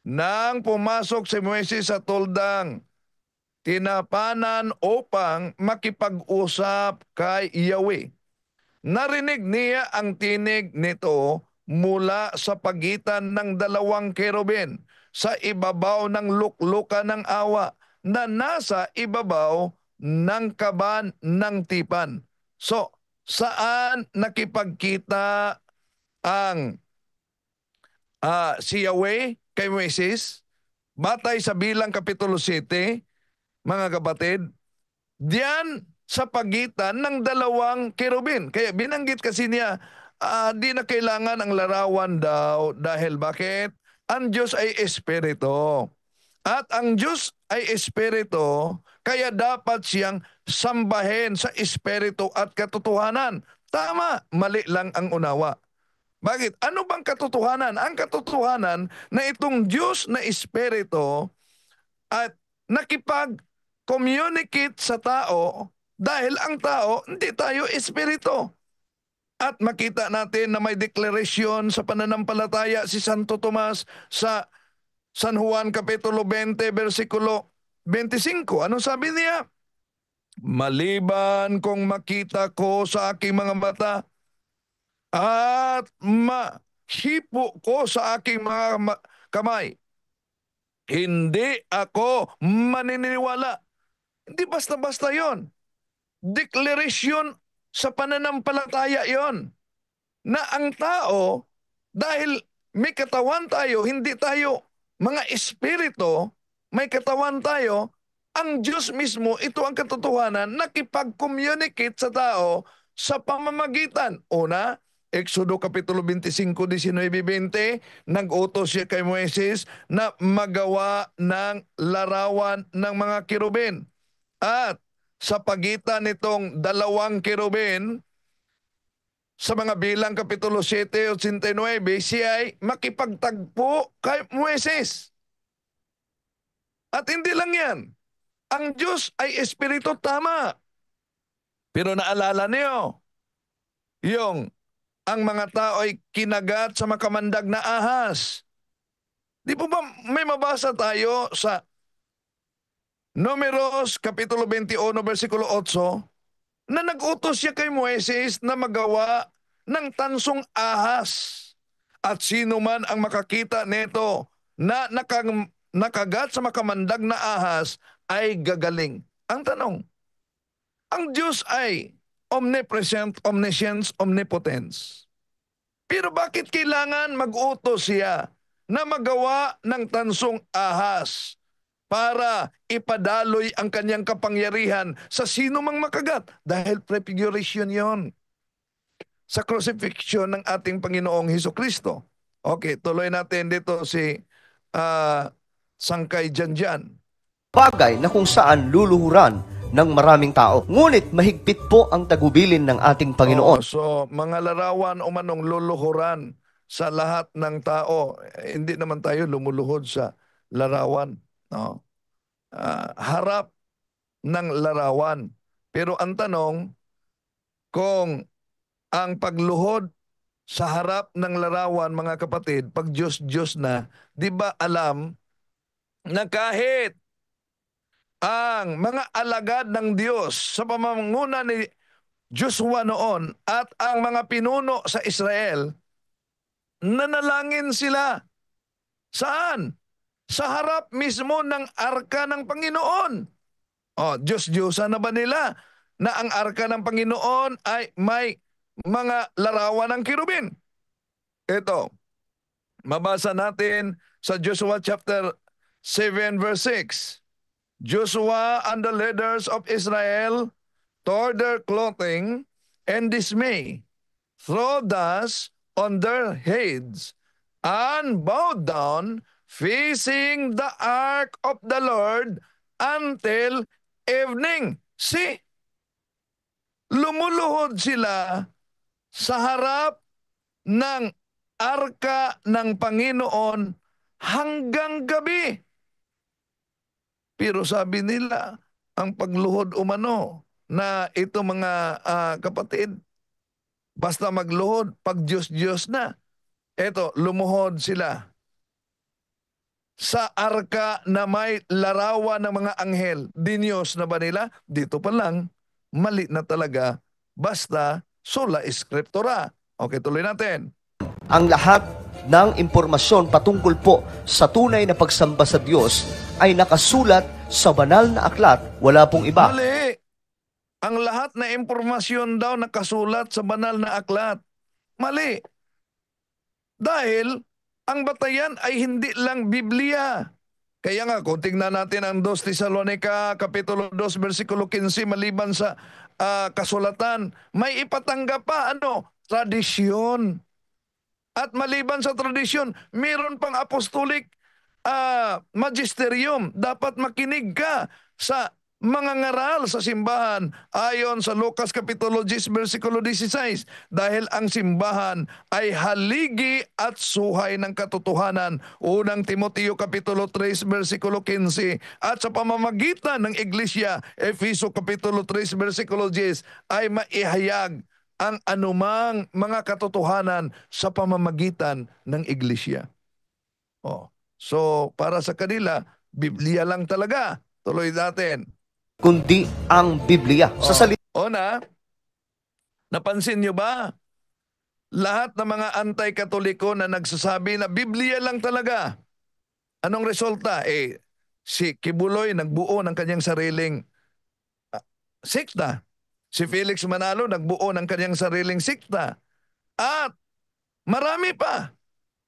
Nang pumasok si Moises sa tuldang tinapanan upang makipag-usap kay Yahweh, narinig niya ang tinig nito mula sa pagitan ng dalawang kerubin sa ibabaw ng luklukan ng awa na nasa ibabaw ng kaban ng tipan. So, saan nakipagkita ang si Yahweh kay Moises? Batay sa bilang kapitulo 7, mga kapatid, diyan sa pagitan ng dalawang kerubin. Kaya binanggit kasi niya, di na kailangan ang larawan daw. Dahil bakit? Ang Diyos ay espiritu. At ang Diyos ay espiritu, kaya dapat siyang sambahin sa espiritu at katotohanan. Tama, mali lang ang unawa. Bakit? Ano bang katotohanan? Ang katotohanan na itong Diyos na espiritu at nakipag-communicate sa tao dahil ang tao, hindi tayo espiritu. At makita natin na may deklarasyon sa pananampalataya si Santo Tomas sa San Juan Kapitulo 20, versikulo 25. Ano sabi niya? Maliban kung makita ko sa aking mga mata at mahipo ko sa aking mga kamay. Hindi ako maniniwala. Hindi basta-basta yon. Declaration sa pananampalataya yon. Na ang tao, dahil may katawan tayo, hindi tayo mga espiritu, may katawan tayo, ang Diyos mismo, ito ang katotohanan, nakipag-communicate sa tao sa pamamagitan. Una, Exodo Kapitulo 25, 19-20, nag-utos siya kay Moises na magawa ng larawan ng mga kirubin. At sa pagitan nitong dalawang kirubin, sa mga Bilang Kapitulo 7:89, siya ay makipagtagpo kay Moises. At hindi lang yan. Ang Diyos ay espiritu, tama. Pero naalala niyo, yung ang mga tao ay kinagat sa makamandag na ahas. Di po ba may mabasa tayo sa Números Kapitulo 21, versikulo 8, na nag-utos siya kay Moises na magawa ng tansong ahas. At sino man ang makakita nito na nakagat sa makamandag na ahas ay gagaling. Ang tanong, ang Diyos ay omnipresent, omniscience, omnipotence. Pero bakit kailangan mag-utos siya na magawa ng tansong ahas para ipadaloy ang kanyang kapangyarihan sa sino mang makagat? Dahil prefiguration yon sa crucifixion ng ating Panginoong Hesukristo. Okay, tuloy natin dito si Sangkay Janjan. Bagay na kung saan luluhuran ng maraming tao. Ngunit mahigpit po ang tagubilin ng ating Panginoon. So, mga larawan o manong luluhuran sa lahat ng tao. Hindi naman tayo lumuluhod sa larawan. No? Harap ng larawan. Pero ang tanong, kung ang pagluhod sa harap ng larawan, mga kapatid, pag Diyos-Diyos na, di ba alam na kahit ang mga alagad ng Diyos sa pamamanguna ni Joshua noon at ang mga pinuno sa Israel, nanalangin sila. Saan? Sa harap mismo ng arka ng Panginoon. Diyos-Diyosa na ba nila na ang arka ng Panginoon ay may mga larawan ng kirubin? Ito, mabasa natin sa Joshua chapter 7 verse 6. Joshua and the leaders of Israel tore their clothing and dismay, threw dust on their heads, and bowed down, facing the ark of the Lord until evening. See, lumuluhod sila sa harap ng arka ng Panginoon hanggang gabi. Pero sabi nila, ang pagluhod umano na ito mga kapatid, basta magluhod, pag Diyos-Diyos na. Ito, lumuhod sila sa arka na may larawan ng mga anghel. Dinyos na ba nila? Dito pa lang, mali na talaga. Basta, sola scriptura. Okay, tuloy natin. Ang lahat ng impormasyon patungkol po sa tunay na pagsamba sa Diyos ay nakasulat sa banal na aklat. Wala pong iba. Mali. Ang lahat na impormasyon daw nakasulat sa banal na aklat. Mali. Dahil ang batayan ay hindi lang Biblia. Kaya nga, kung tingnan natin ang 2 Tesalonica, Kapitulo 2, versikulo 15, maliban sa kasulatan, may ipatanggap pa, tradisyon. At maliban sa tradisyon, mayroon pang apostolic magisterium. Dapat makinig ka sa mga ngaral sa simbahan ayon sa Lucas Kapitulo 10, versikulo 16. Dahil ang simbahan ay haligi at suhay ng katotohanan. Unang Timoteo Kapitulo 3, versikulo 15. At sa pamamagitan ng Iglesia, Efeso Kapitulo 3, versikulo 10, ay maihayag ang anumang mga katotohanan sa pamamagitan ng Iglesia. So, para sa kanila, Biblia lang talaga. Tuloy natin. Kundi ang Biblia. Sa salita Napansin nyo ba? lahat ng mga anti-katoliko na nagsasabi na Biblia lang talaga. Anong resulta? Si Kibuloy nagbuo ng kanyang sariling sikta. Si Felix Manalo nagbuo ng kanyang sariling sikta. At marami pa,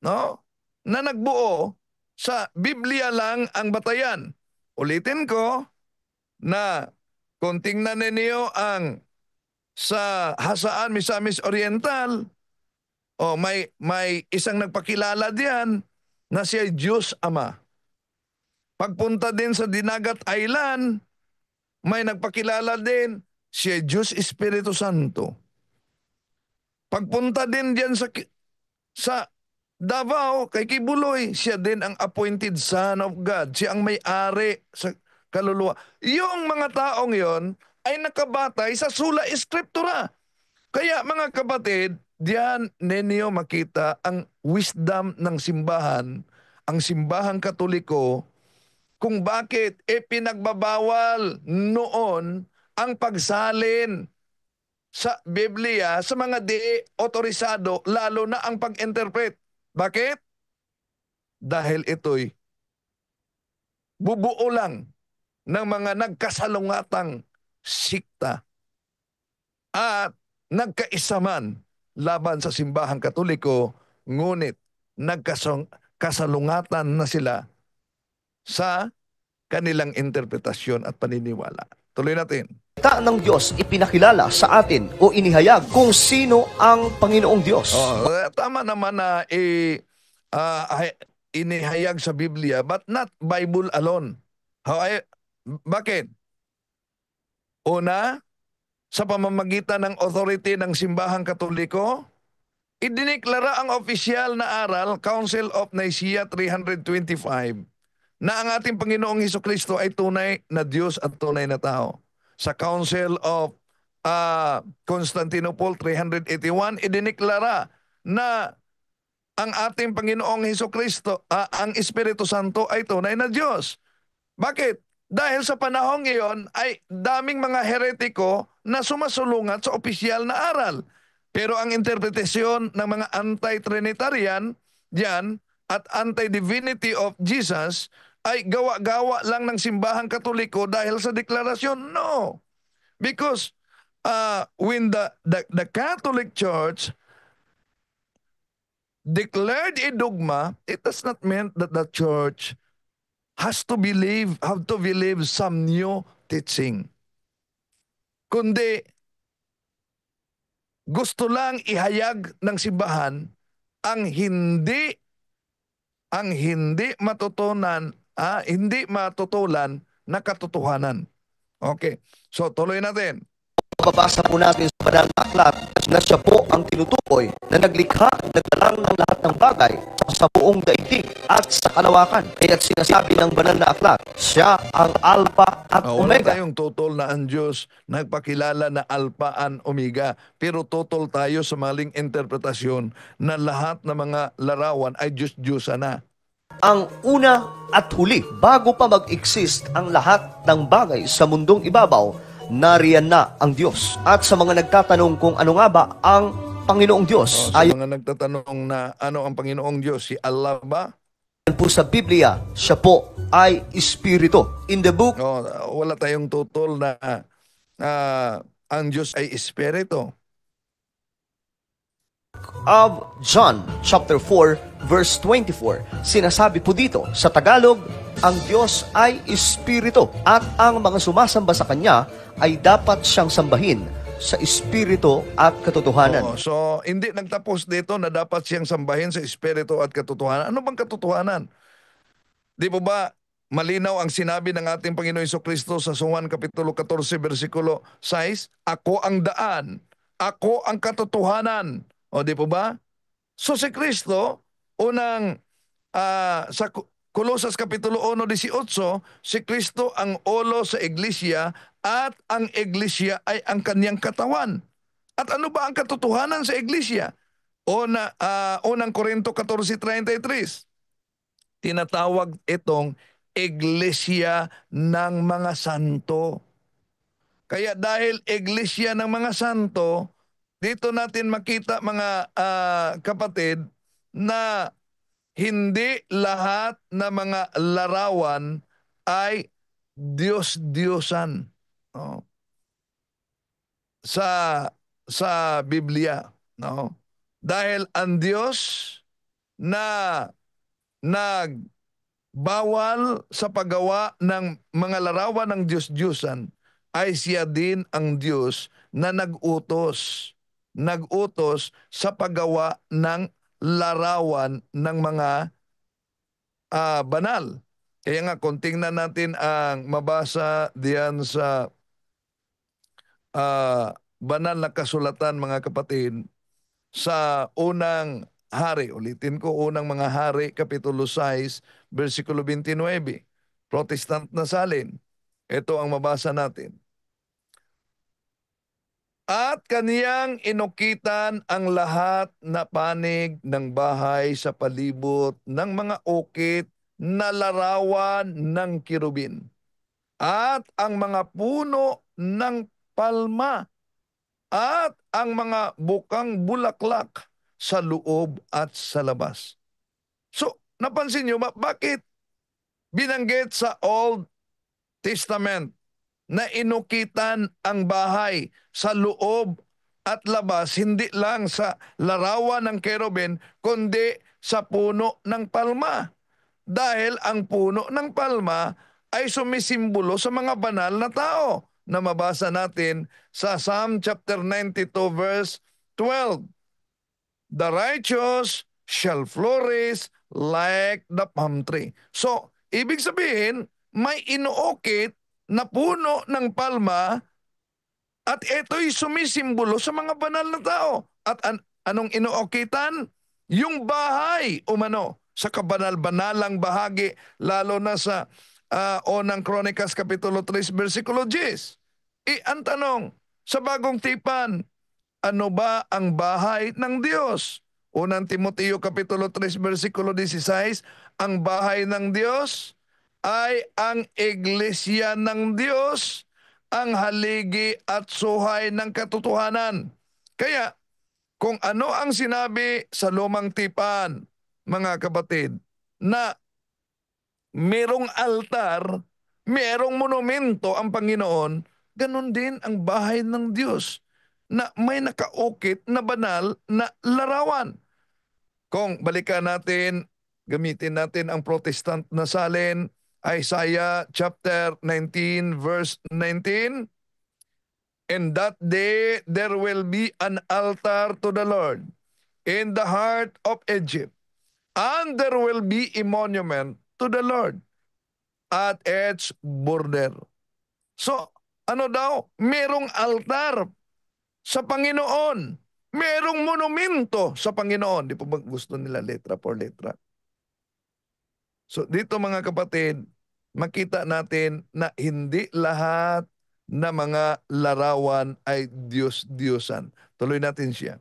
no? Na nagbuo sa Biblia lang ang batayan. Ulitin ko na kung tingnan ninyo ang sa Hasaan Misamis Oriental, may isang nagpakilala diyan na siya Diyos Ama. Pagpunta din sa Dinagat Island, may nagpakilala din siya Diyos Espiritu Santo. Pagpunta din diyan sa Davao, kay Kibuloy, siya din ang appointed Son of God. Siya ang may-ari sa kaluluwa. Yung mga taong yon ay nakabatay sa Sola Scriptura. Kaya mga kapatid, diyan ninyo makita ang wisdom ng simbahan, ang simbahang Katoliko, kung bakit pinagbabawal noon ang pagsalin sa Biblia sa mga di otorisado, lalo na ang pag-interpret. Bakit? Dahil ito'y bubuo lang ng mga nagkasalungatang sikta at nagkaisaman laban sa simbahang Katoliko, ngunit nagkasalungatan na sila sa kanilang interpretasyon at paniniwala. Tuloy natin. Salita ng Diyos ipinakilala sa atin o inihayag kung sino ang Panginoong Diyos. Tama naman na inihayag sa Biblia, but not Bible alone. Bakit? Una, sa pamamagitan ng authority ng simbahang Katoliko, idiniklara ang opisyal na aral, Council of Nicaea 325, na ang ating Panginoong Hesukristo ay tunay na Diyos at tunay na tao. Sa Council of Constantinople 381, idiniklara na ang ating Panginoong Hesukristo, ang Espiritu Santo ay tunay na Diyos. Bakit? Dahil sa panahong iyon ay daming mga heretiko na sumasulungat sa opisyal na aral. Pero ang interpretasyon ng mga anti-Trinitarian diyan at anti-divinity of Jesus ay gawa-gawa lang ng simbahang Katoliko dahil sa deklarasyon? No. Because when the Catholic Church declared a dogma, it does not mean that the church have to believe some new teaching. Kundi gusto lang ihayag ng simbahan ang hindi matutulan na katotohanan. Okay. So tuloy natin. Mababasa po natin sa banal na aklat na siya po ang tinutukoy na naglikha, naglalang ng lahat ng bagay sa buong daigdig at sa kalawakan. Kaya't sinasabi ng banal na aklat, siya ang Alpha at Wala Omega. tayong tutol na ang Diyos nagpakilala na Alpha and Omega, pero tutol tayo sa maling interpretasyon na lahat ng mga larawan ay Diyos-Diyosa na. Ang una at huli, bago pa mag-exist ang lahat ng bagay sa mundong ibabaw, nariyan na ang Diyos. At sa mga nagtatanong kung ano nga ba ang Panginoong Diyos, Sa mga nagtatanong na ano ang Panginoong Diyos, si Allah ba? ayon po sa Biblia, siya po ay Espiritu. In the book Wala tayong tutol na ang Diyos ay Espiritu. of John chapter 4 verse 24, sinasabi po dito sa Tagalog, ang Diyos ay Espiritu at ang mga sumasamba sa Kanya ay dapat siyang sambahin sa Espiritu at katotohanan. So, hindi nagtapos dito na dapat siyang sambahin sa Espiritu at katotohanan. Ano bang katotohanan? Di po ba malinaw ang sinabi ng ating Panginoon Hesukristo sa Juan Kapitulo 14, versikulo 6? Ako ang daan, ako ang katotohanan. O di po ba? So si Kristo, unang sa Colosas Kapitulo 1:18, si Kristo ang ulo sa iglesia at ang iglesia ay ang kanyang katawan. At ano ba ang katotohanan sa iglesia? Unang Korinto 14:33. Tinatawag itong iglesia ng mga santo. Kaya dahil iglesia ng mga santo, dito natin makita mga kapatid na hindi lahat na mga larawan ay Diyos-Diyosan, no? Sa Biblia, no? Dahil ang Diyos na nagbawal sa paggawa ng mga larawan ng Diyos-Diyosan ay siya din ang Diyos na nagutos sa paggawa ng larawan ng mga banal. Kaya nga, kung tingnan natin ang mabasa diyan sa banal na kasulatan, mga kapatid, sa unang hari, ulitin ko, unang mga hari, Kapitulo 6, versikulo 29, Protestant na salin. Ito ang mabasa natin. At kaniyang inukitan ang lahat na panig ng bahay sa palibot ng mga ukit na larawan ng kirubin at ang mga puno ng palma at ang mga bukang bulaklak sa loob at sa labas. So, napansin nyo ba, bakit binanggit sa Old Testament na inukitan ang bahay sa loob at labas, hindi lang sa larawan ng kerubin, kundi sa puno ng palma? Dahil ang puno ng palma ay sumisimbolo sa mga banal na tao na mabasa natin sa Psalm chapter 92 verse 12. The righteous shall flourish like the palm tree. So, ibig sabihin, may inuukit na puno ng palma at ito'y sumisimbolo sa mga banal na tao. At anong inuukitan? Yung bahay umano sa kabanal-banalang bahagi, lalo na sa unang Chronicles Kapitulo 3 versikulo 10. Ang tanong, sa bagong tipan, ano ba ang bahay ng Diyos? Unang Timoteo Kapitulo 3 versikulo 16, ang bahay ng Diyos ay ang iglesia ng Diyos, ang haligi at suhay ng katotohanan. Kaya, kung ano ang sinabi sa lumang tipan, mga kapatid, na merong altar, merong monumento ang Panginoon, ganun din ang bahay ng Diyos na may nakaukit na banal na larawan. Kung balikan natin, gamitin natin ang Protestant na salin, Isaiah chapter 19 verse 19, "In that day there will be an altar to the Lord in the heart of Egypt, and there will be a monument to the Lord at its border." So, ano daw? Merong altar sa Panginoon. Merong monumento sa Panginoon. Di po ba gusto nila letra por letra? So, dito mga kapatid, makita natin na hindi lahat na mga larawan ay Diyos-Diyosan. Tuloy natin siya.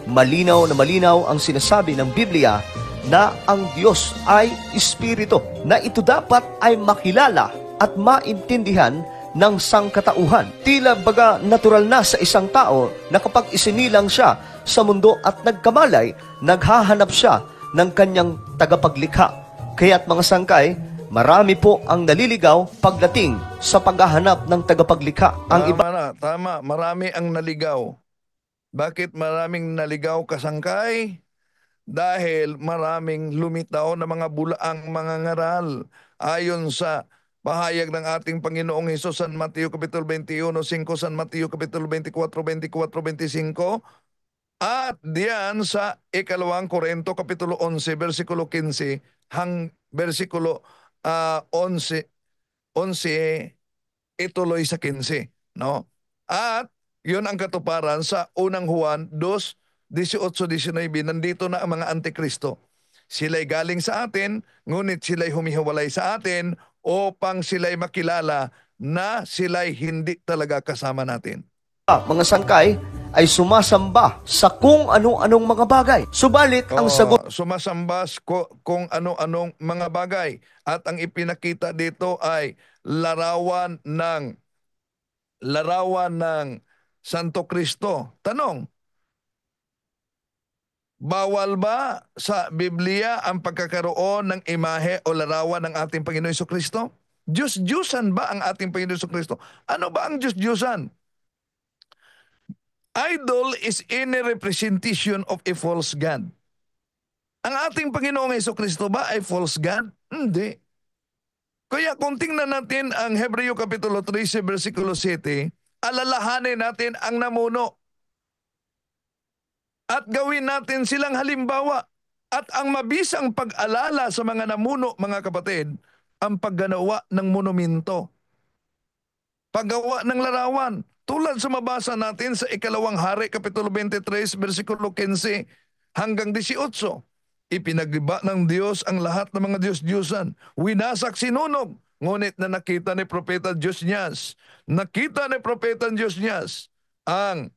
Malinaw na malinaw ang sinasabi ng Biblia na ang Diyos ay Espiritu, na ito dapat ay makilala at maintindihan ng sangkatauhan. Tila baga natural na sa isang tao na kapag isinilang siya sa mundo at nagkamalay, naghahanap siya ng kanyang tagapaglikha. Kaya't mga sangkay, marami po ang naliligaw pagdating sa paghahanap ng tagapaglikha. Ang iba Tama, marami ang naligaw. Bakit maraming naligaw, kasangkay? Dahil maraming lumitaw na mga bulaang mga ngaral. Ayon sa pahayag ng ating Panginoong Hesus, San Mateo Kapitulo 21:5, San Mateo Kapitulo 24:24-25, at diyan sa ikalawang Korinto Kapitulo 11, versikulo 15, versikulo 11, ituloy sa 15. No? At yun ang katuparan sa unang Juan 2:18-19, nandito na ang mga antikristo. Sila'y galing sa atin, ngunit sila'y humihiwalay sa atin upang sila'y makilala na sila'y hindi talaga kasama natin. mga sangkay ay sumasamba sa kung ano-anong mga bagay. Subalit ang sagot Sumasambas kung ano-anong mga bagay. At ang ipinakita dito ay larawan ng Santo Kristo. Tanong, bawal ba sa Biblia ang pagkakaroon ng imahe o larawan ng ating Panginoon Jesucristo? Diyos-Diyusan ba ang ating Panginoon Jesucristo? Ano ba ang Diyos-Diyusan? Idol is any representation of a false God. Ang ating Panginoong Jesucristo ba ay false God? Hindi. Kaya kung tingnan natin ang Hebreo Kapitulo 13, versikulo 7, alalahanin natin ang namuno at gawin natin silang halimbawa. At ang mabisang pag-alala sa mga namuno, mga kapatid, ang pagganawa ng monumento, paggawa ng larawan. Tulad sa mabasa natin sa Ikalawang Hari, Kapitulo 23, versikulo 15 hanggang 18. Ipinagiba ng Diyos ang lahat ng mga Diyos-Diyusan. Winasak sinunog. Ngunit na nakita ni Propeta Josnias, ang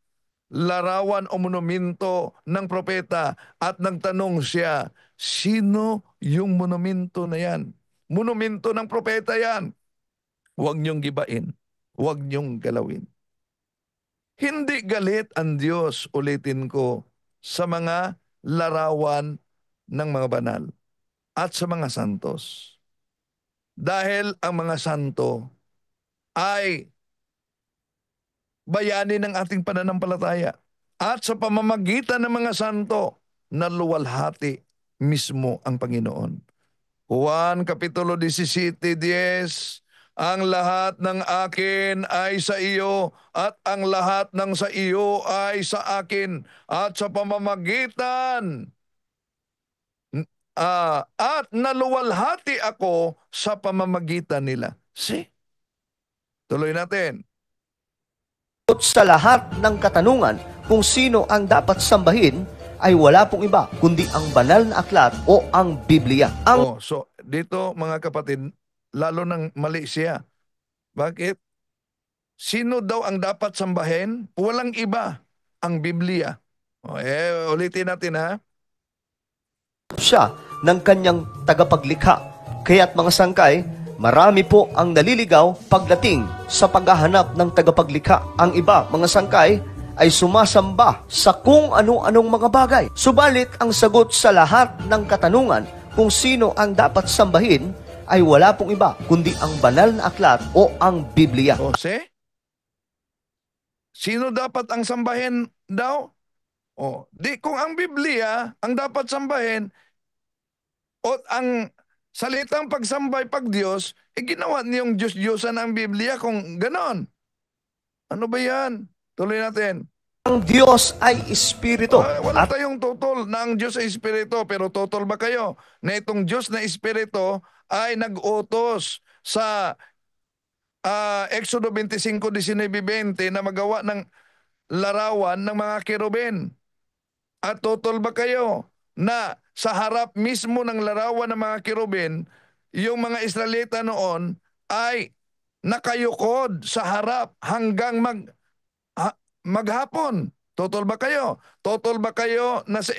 larawan o monumento ng propeta at nagtanong siya, sino yung monumento na yan? Monumento ng propeta yan. Huwag niyong gibain. Huwag niyong galawin. Hindi galit ang Diyos, ulitin ko, sa mga larawan ng mga banal at sa mga santos. Dahil ang mga santo ay bayani ng ating pananampalataya. At sa pamamagitan ng mga santo, naluwalhati mismo ang Panginoon. Juan Kapitulo 17:10, ang lahat ng akin ay sa iyo at ang lahat ng sa iyo ay sa akin. At sa pamamagitan at naluwalhati ako sa pamamagitan nila. See? Tuloy natin. Sa lahat ng katanungan kung sino ang dapat sambahin ay wala pong iba kundi ang banal na aklat o ang Biblia. So dito mga kapatid, lalo nang mali siya. Bakit? Sino daw ang dapat sambahin? Walang iba, ang Biblia. Ulitin natin ha. Siya ng kanyang tagapaglikha. Kaya't mga sangkay, marami po ang naliligaw pagdating sa paghahanap ng tagapaglikha. Ang iba, mga sangkay, ay sumasamba sa kung ano-anong mga bagay. Subalit, ang sagot sa lahat ng katanungan kung sino ang dapat sambahin ay wala pong iba kundi ang banal na aklat o ang Biblia. Sino dapat ang sambahin daw? Kung ang Biblia ang dapat sambahin o ang salitang pagsambay pag Diyos, ginawa niyong Diyos-Diyosan ang Biblia kung ganon. Ano ba yan? Tuloy natin. Ang Diyos ay Espiritu. Wala tayong totoo na ang Diyos ay Espiritu, pero totoo ba kayo na itong Diyos na Espiritu ay nag-utos sa Exodo 25:19-20 na magawa ng larawan ng mga kerubin? At totoo ba kayo na sa harap mismo ng larawan ng mga kerubin, yung mga Israelita noon ay nakayukod sa harap hanggang maghapon? Totoo ba kayo? Totoo ba kayo na sa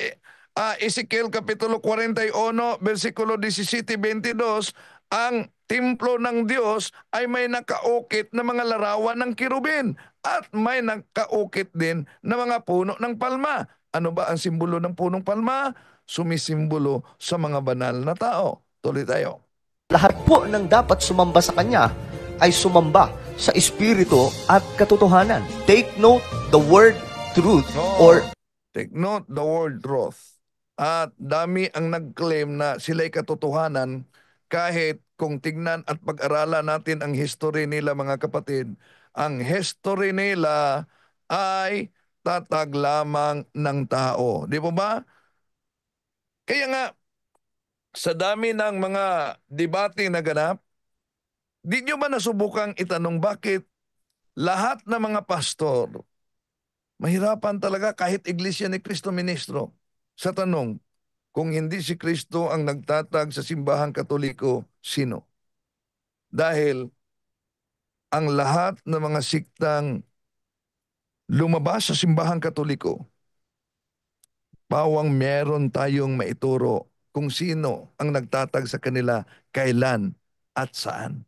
Ezekiel Kapitulo 41, versikulo 17-22, ang templo ng Diyos ay may nakaukit na mga larawan ng kerubin at may nakaukit din na mga puno ng palma. Ano ba ang simbolo ng punong palma? Sumisimbolo sa mga banal na tao. Tuloy tayo. Lahat po ng dapat sumamba sa Kanya ay sumamba sa Espiritu at katotohanan. Take note the word truth or take note the word truth. At dami ang nag-claim na sila'y katotohanan kahit kung tignan at pag-aralan natin ang history nila, mga kapatid, ang history nila ay tatag lamang ng tao. Di po ba? Kaya nga, sa dami ng mga debate na ganap, di nyo ba nasubukang itanong bakit lahat ng mga pastor, mahirapan talaga kahit Iglesia ni Cristo Ministro, sa tanong, kung hindi si Kristo ang nagtatag sa simbahang Katoliko, sino? Dahil ang lahat ng mga siktang lumabas sa simbahang Katoliko, pawang meron tayong maituro kung sino ang nagtatag sa kanila, kailan at saan.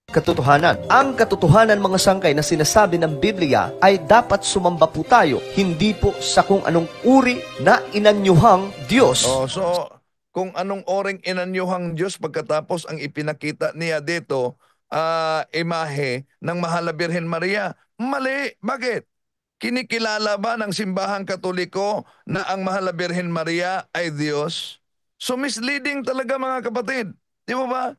katotohanan. Ang katotohanan mga sangkay na sinasabi ng Biblia ay dapat sumamba po tayo, hindi po sa kung anong uri na inanyuhang Diyos. So, kung anong oring inanyuhang Diyos pagkatapos ang ipinakita niya dito, imahe ng Mahal na Birhen Maria. Mali. Bakit? Kinikilala ba ng simbahang Katoliko na ang Mahal na Birhen Maria ay Diyos? So misleading talaga mga kapatid. Di ba?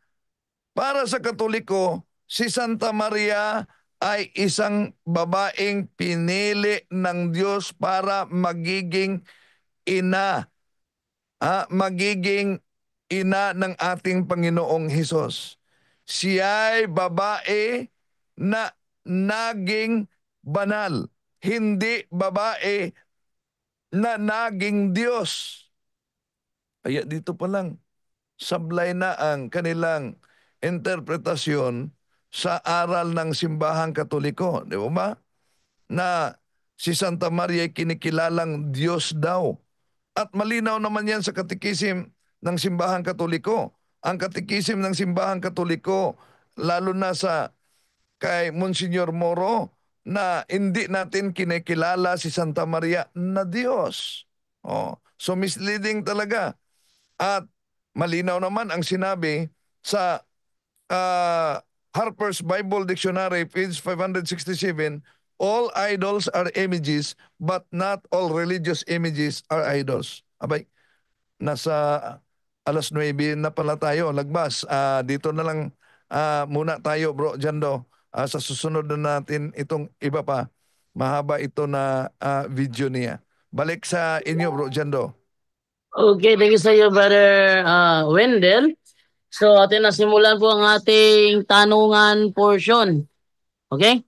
Para sa Katoliko, si Santa Maria ay isang babaeng pinili ng Diyos para magiging ina. Magiging ina ng ating Panginoong Hesus. Siya'y babae na naging banal. Hindi babae na naging Diyos. Kaya dito pa lang, sablay na ang kanilang interpretasyon sa aral ng simbahang Katoliko. Di ba? Na si Santa Maria ay kinikilalang Diyos daw. At malinaw naman yan sa katikisim ng simbahang Katoliko. Ang katikisim ng simbahang Katoliko, lalo na sa kay Monsignor Moro, na hindi natin kinikilala si Santa Maria na Diyos. So misleading talaga. At malinaw naman ang sinabi sa Harper's Bible Dictionary, page 567, all idols are images, but not all religious images are idols. Abay, nasa alas 9 na pala tayo, lagbas. Dito na lang muna tayo, Bro Jando. Sa susunod na natin itong iba pa. Mahaba ito na video niya. Balik sa inyo, Bro Jando. Okay, thank you sa iyo, Brother Wendell. So, atin na simulan po ang ating tanungan portion. Okay?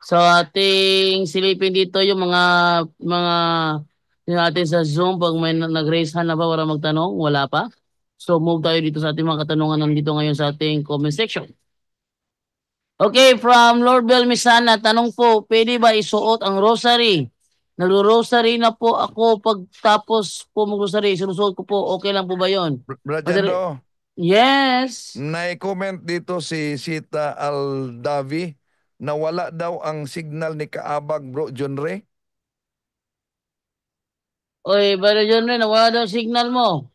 So, ating silipin dito yung mga natin sa Zoom. Pag may nag-raise hand na ba para magtanong, wala pa. So, move tayo dito sa ating mga katanungan nandito ngayon sa ating comment section. Okay, from Lord Bel Misana, tanong po, pwede ba isuot ang rosary? Nag-rosary na po ako pagtapos po mag-rosary. Sinusuot ko po, okay lang po ba yun? Brajando, Yes. nai-comment dito si Sita Aldavi na wala daw ang signal ni Kaabag, Bro John Ray. Oy, Brother John Ray, nawala daw signal mo.